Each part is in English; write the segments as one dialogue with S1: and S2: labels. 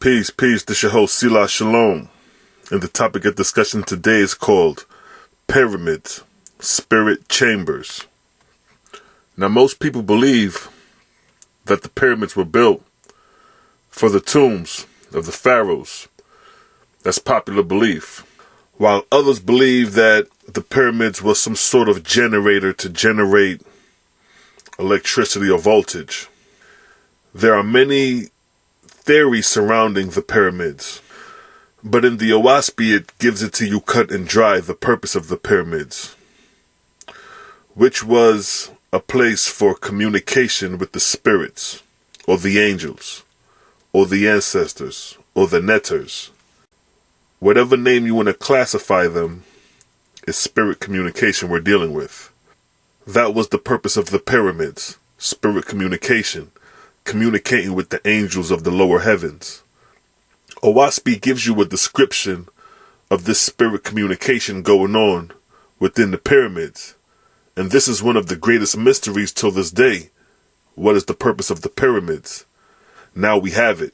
S1: Peace. This is your host, Selah, Shalom. And the topic of discussion today is called Pyramids, Spirit Chambers. Now, most people believe that the pyramids were built for the tombs of the pharaohs. That's popular belief. While others believe that the pyramids was some sort of generator to generate electricity or voltage. There are many theories surrounding the pyramids, but in the OAHSPE it gives it to you cut and dry the purpose of the pyramids, which was a place for communication with the spirits, or the angels, or the ancestors, or the netters. Whatever name you want to classify them, is spirit communication we're dealing with. That was the purpose of the pyramids, spirit communication, communicating with the angels of the lower heavens. OAHSPE gives you a description of this spirit communication going on within the pyramids. And this is one of the greatest mysteries till this day. What is the purpose of the pyramids? Now we have it.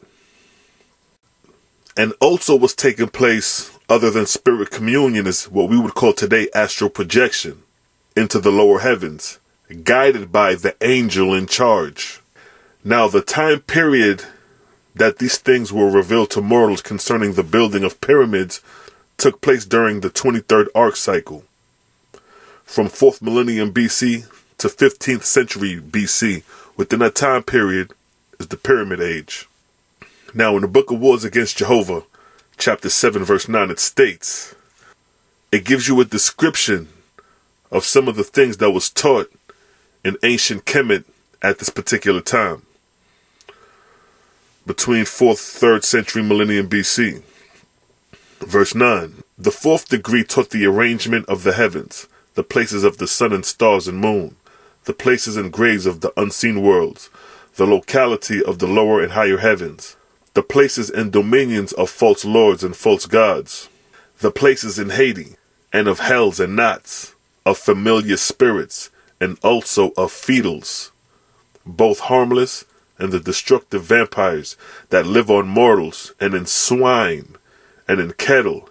S1: And also what's taking place other than spirit communion is what we would call today astral projection into the lower heavens, guided by the angel in charge. Now, the time period that these things were revealed to mortals concerning the building of pyramids took place during the 23rd arc cycle, from 4th millennium BC to 15th century BC. Within that time period is the Pyramid Age. Now, in the Book of Wars Against Jehovah, chapter 7, verse 9, it states, it gives you a description of some of the things that was taught in ancient Kemet at this particular time, between 4th, 3rd century millennium BC. Verse 9, the 4th degree taught the arrangement of the heavens, the places of the sun and stars and moon, the places and graves of the unseen worlds, the locality of the lower and higher heavens, the places and dominions of false lords and false gods, the places in Hades, and of hells and knots, of familiar spirits, and also of fetals, both harmless and the destructive vampires that live on mortals, and in swine, and in cattle,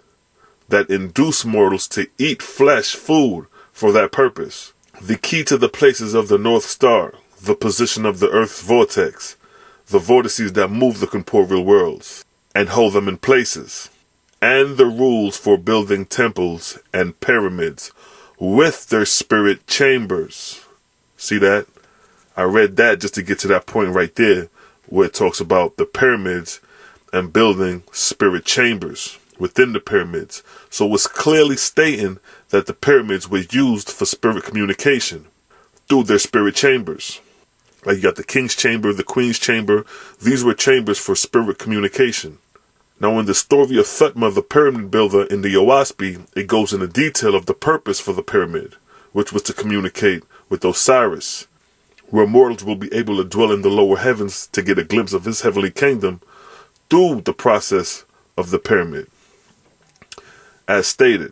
S1: that induce mortals to eat flesh food for that purpose. The key to the places of the North Star, the position of the Earth's vortex, the vortices that move the corporeal worlds, and hold them in places, and the rules for building temples and pyramids with their spirit chambers. See that? I read that just to get to that point right there where it talks about the pyramids and building spirit chambers within the pyramids. So it's clearly stating that the pyramids were used for spirit communication through their spirit chambers. Like you got the king's chamber, the queen's chamber. These were chambers for spirit communication. Now in the story of Thutmose, the pyramid builder in the OAHSPE, it goes into detail of the purpose for the pyramid, which was to communicate with Osiris, where mortals will be able to dwell in the lower heavens to get a glimpse of his heavenly kingdom through the process of the pyramid. As stated,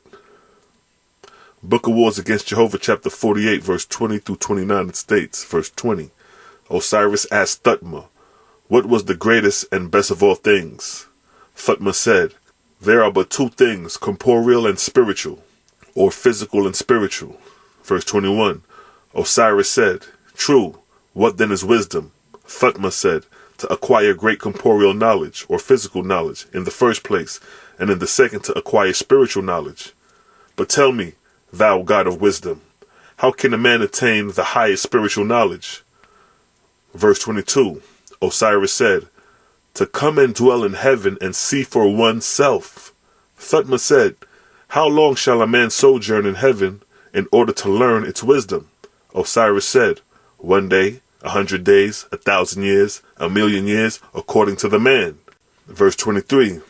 S1: Book of Wars Against Jehovah, chapter 48, verse 20 through 29, it states, verse 20, Osiris asked Thutmose, what was the greatest and best of all things? Thutmose said, there are but two things, corporeal and spiritual, or physical and spiritual. Verse 21, Osiris said, true, what then is wisdom? Thutmose said, to acquire great corporeal knowledge, or physical knowledge, in the first place, and in the second to acquire spiritual knowledge. But tell me, thou God of wisdom, how can a man attain the highest spiritual knowledge? Verse 22, Osiris said, to come and dwell in heaven and see for oneself. Thutmose said, how long shall a man sojourn in heaven in order to learn its wisdom? Osiris said, 1 day, 100 days, 1,000 years, 1,000,000 years, according to the man. Verse 23,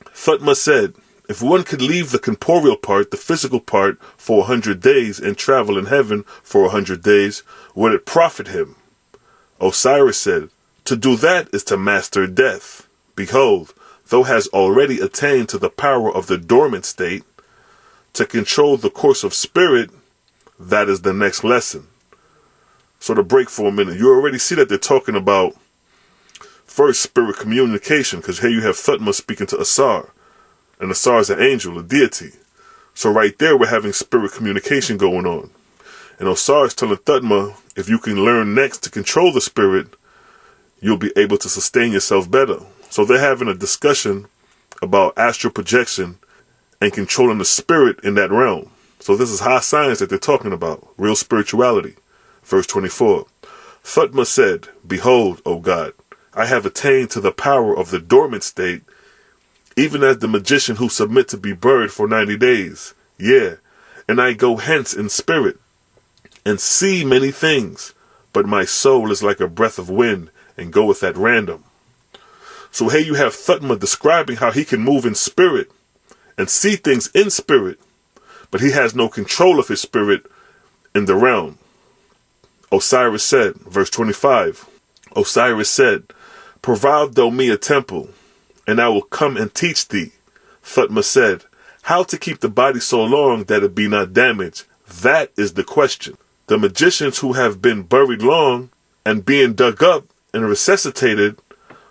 S1: Thutmose said, if one could leave the corporeal part, the physical part, for 100 days and travel in heaven for 100 days, would it profit him? Osiris said, to do that is to master death. Behold, thou hast already attained to the power of the dormant state, to control the course of spirit. That is the next lesson. So to break for a minute, you already see that they're talking about First, spirit communication, because here you have Thutmose speaking to Asar, and Asar is an angel, a deity. So right there, we're having spirit communication going on. And Osiris telling Thutmose, if you can learn next to control the spirit, you'll be able to sustain yourself better. So they're having a discussion about astral projection and controlling the spirit in that realm. So this is high science that they're talking about, real spirituality. Verse 24, Thutmose said, behold, O God, I have attained to the power of the dormant state, even as the magician who submit to be buried for 90 days. Yeah, and I go hence in spirit, and see many things, but my soul is like a breath of wind, and goeth at random. So here you have Thutmose describing how he can move in spirit, and see things in spirit, but he has no control of his spirit in the realm. Osiris said, verse 25, Osiris said, provide thou me a temple, and I will come and teach thee. Thutmose said, how to keep the body so long that it be not damaged? That is the question. The magicians who have been buried long and being dug up and resuscitated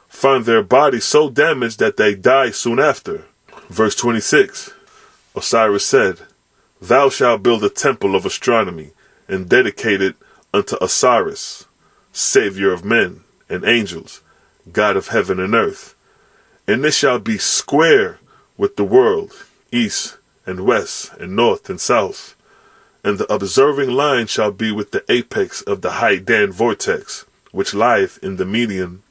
S1: find their bodies so damaged that they die soon after. Verse 26, Osiris said, thou shalt build a temple of astronomy and dedicate it unto Osiris, Savior of men and angels, God of heaven and earth. And this shall be square with the world, east and west and north and south. And the observing line shall be with the apex of the Hydan vortex, which lieth in the median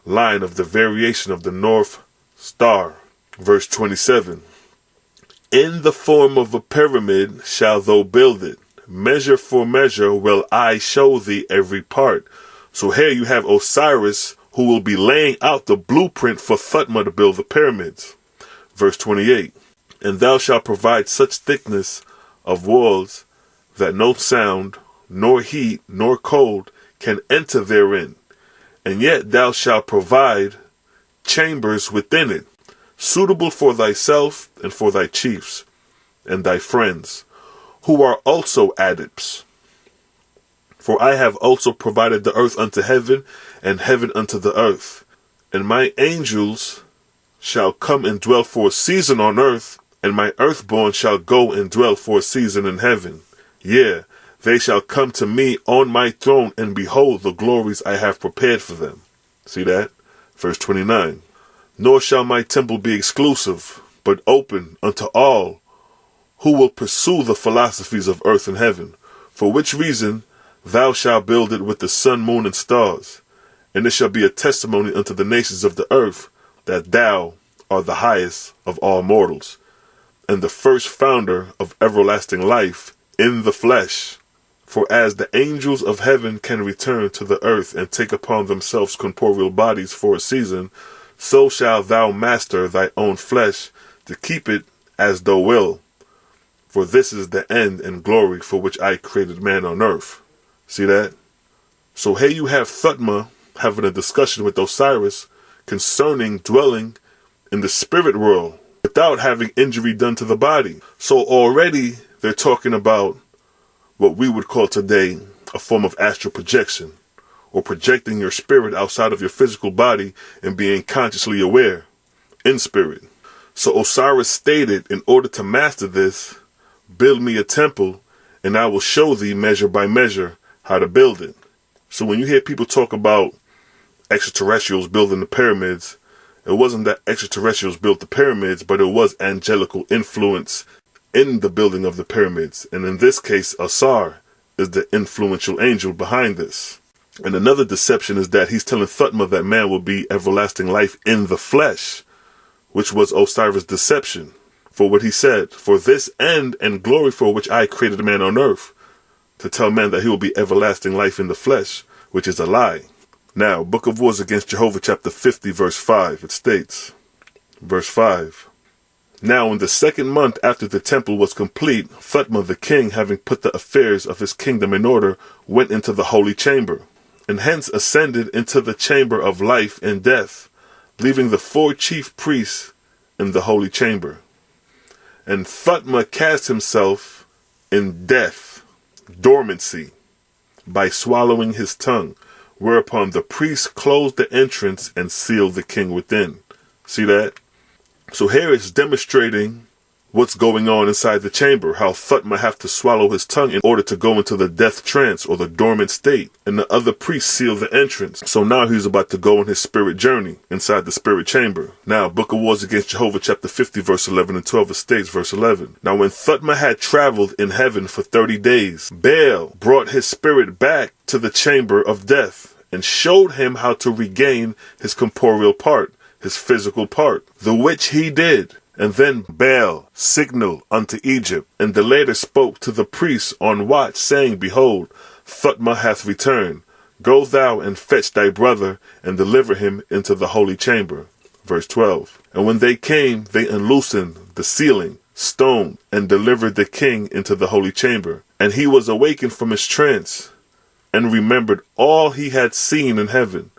S1: line of the variation of the North Star. Verse 27, in the form of a pyramid shall thou build it. Measure for measure will I show thee every part. So here you have Osiris, who will be laying out the blueprint for Thutmose to build the pyramids. Verse 28, and thou shalt provide such thickness of walls that no sound, nor heat, nor cold can enter therein. And yet thou shalt provide chambers within it, suitable for thyself and for thy chiefs and thy friends, who are also adepts. For I have also provided the earth unto heaven, and heaven unto the earth. And my angels shall come and dwell for a season on earth, and my earthborn shall go and dwell for a season in heaven. Yea, they shall come to me on my throne, and behold the glories I have prepared for them. See that? Verse 29. Nor shall my temple be exclusive, but open unto all who will pursue the philosophies of earth and heaven, for which reason thou shalt build it with the sun, moon, and stars, and it shall be a testimony unto the nations of the earth that thou art the highest of all mortals, and the first founder of everlasting life in the flesh. For as the angels of heaven can return to the earth and take upon themselves corporeal bodies for a season, so shalt thou master thy own flesh to keep it as thou wilt. For this is the end and glory for which I created man on earth. See that? So here you have Thutmose having a discussion with Osiris concerning dwelling in the spirit world without having injury done to the body. So already they're talking about what we would call today a form of astral projection, or projecting your spirit outside of your physical body and being consciously aware in spirit. So Osiris stated, in order to master this, build me a temple, and I will show thee measure by measure how to build it. So when you hear people talk about extraterrestrials building the pyramids, it wasn't that extraterrestrials built the pyramids, but it was angelical influence in the building of the pyramids. And in this case, Asar is the influential angel behind this. And another deception is that he's telling Thutmose that man will be everlasting life in the flesh, which was Osiris' deception. For what he said, for this end and glory for which I created man on earth, to tell man that he will be everlasting life in the flesh, which is a lie. Now, Book of Wars Against Jehovah, chapter 50, verse 5, it states, verse 5, now in the 2nd month after the temple was complete, Thutmose the king, having put the affairs of his kingdom in order, went into the holy chamber, and hence ascended into the chamber of life and death, leaving the 4 chief priests in the holy chamber. And Thutmose cast himself in death, dormancy, by swallowing his tongue, whereupon the priest closed the entrance and sealed the king within. See that? So here it's demonstrating what's going on inside the chamber, how Thutmose have to swallow his tongue in order to go into the death trance or the dormant state, and the other priests seal the entrance. So now he's about to go on his spirit journey inside the spirit chamber. Now, Book of Wars Against Jehovah, chapter 50, verse 11 and 12, it states, verse 11. Now when Thutmose had traveled in heaven for 30 days, Baal brought his spirit back to the chamber of death and showed him how to regain his corporeal part, his physical part, the which he did. And then Baal signaled unto Egypt, and the latter spoke to the priests on watch, saying, Behold, Thutmose hath returned. Go thou and fetch thy brother, and deliver him into the holy chamber. Verse 12. And when they came, they unloosened the ceiling, stone, and delivered the king into the holy chamber. And he was awakened from his trance, and remembered all he had seen in heaven,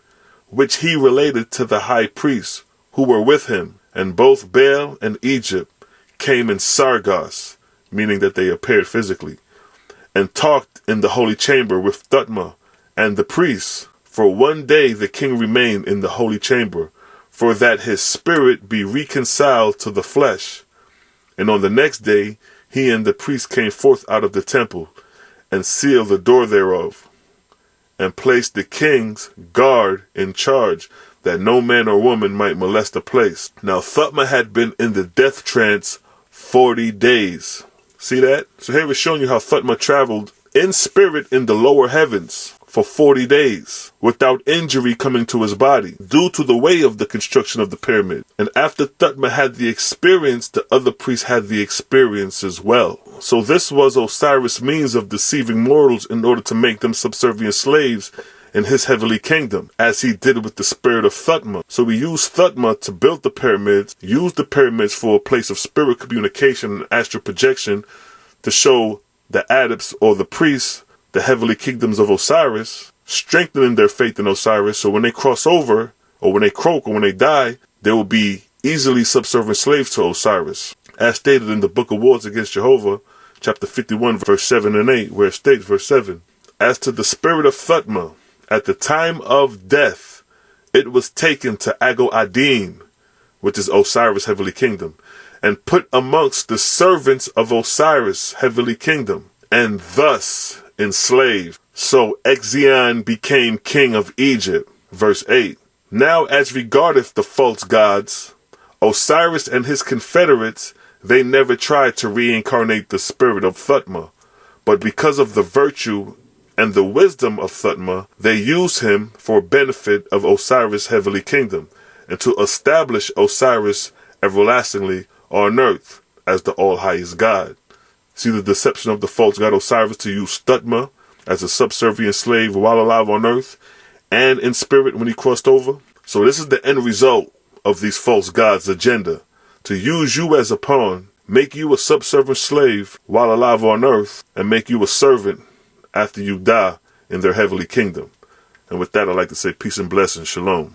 S1: which he related to the high priests who were with him. And both Baal and Egypt came in Sargos, meaning that they appeared physically, and talked in the holy chamber with Thutmose and the priests. For 1 day the king remained in the holy chamber, for that his spirit be reconciled to the flesh. And on the next day he and the priests came forth out of the temple, and sealed the door thereof, and placed the king's guard in charge, that no man or woman might molest the place. Now Thutmose had been in the death trance 40 days. See that? So here we're showing you how Thutmose traveled in spirit in the lower heavens for 40 days without injury coming to his body due to the way of the construction of the pyramid. And after Thutmose had the experience, the other priests had the experience as well. So this was Osiris' means of deceiving mortals in order to make them subservient slaves in his heavenly kingdom, as he did with the spirit of Thutmose. So we used Thutmose to build the pyramids, used the pyramids for a place of spirit communication and astral projection to show the adepts or the priests the heavenly kingdoms of Osiris, strengthening their faith in Osiris, so when they cross over, or when they croak, or when they die, they will be easily subservient slaves to Osiris. As stated in the Book of Wars Against Jehovah, chapter 51, verse 7 and 8, where it states, verse 7, As to the spirit of Thutmose, at the time of death, it was taken to Ago-Adim, which is Osiris' heavenly kingdom, and put amongst the servants of Osiris' heavenly kingdom, and thus enslaved. So Exion became king of Egypt. Verse 8. Now as regardeth the false gods, Osiris and his confederates, they never tried to reincarnate the spirit of Thutmose, but because of the virtue and the wisdom of Thutmose, they use him for benefit of Osiris' heavenly kingdom, and to establish Osiris everlastingly on earth as the all-highest God. See the deception of the false god Osiris to use Thutmose as a subservient slave while alive on earth and in spirit when he crossed over. So this is the end result of these false gods' agenda, to use you as a pawn, make you a subservient slave while alive on earth, and make you a servant after you die in their heavenly kingdom. And with that, I'd like to say peace and blessings. Shalom.